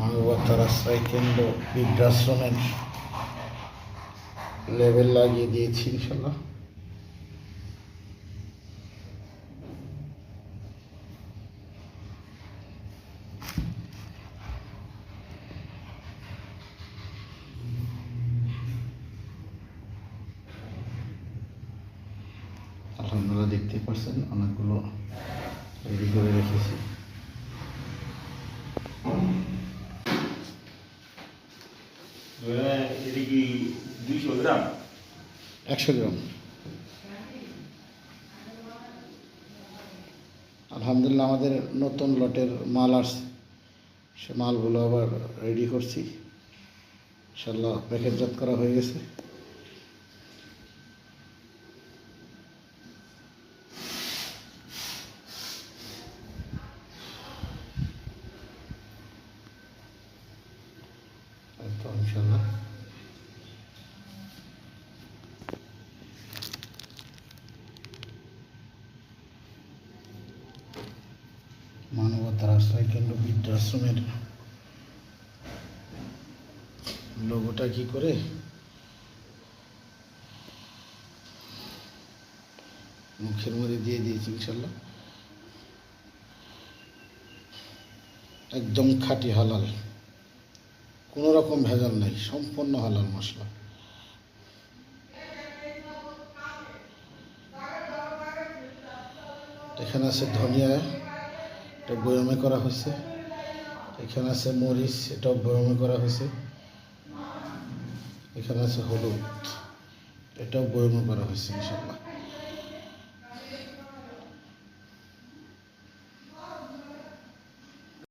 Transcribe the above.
মানবতার আশ্রয় কেন্দ্র বৃদ্ধাশ্রমের লেবেল লাগিয়ে দিয়েছি ইনশাল্লাহ। আলহামদুলিল্লাহ দেখতে পাচ্ছেন অনেকগুলো রেডি করে রেখেছি। এটা কি 200 গ্রাম? 100 গ্রাম। আলহামদুলিল্লাহ আমাদের নতুন লটের মাল আসছে, সে মালগুলো আবার রেডি করছি, ইনশাল্লাহ প্যাকেটজাত করা হয়ে গেছে। তো ইনশাল্লাহ মানবতার আশ্রয় কেন্দ্র বৃদ্ধাশ্রমের লোগোটা কি করে মুখের মধ্যে দিয়ে দিয়েছি ইনশাল্লাহ। একদম খাঁটি হালাল, কোনো রকম ভেজাল নাই, সম্পূর্ণ হালাল মশলা। এখানে আছে ধনিয়া, এটা বয়মে করা হয়েছে। এখানে আছে মরিচ, এটাও বয়মে করা হয়েছে। এখানে আছে হলুদ, এটাও বয়মে করা হয়েছে ইনশাল্লাহ।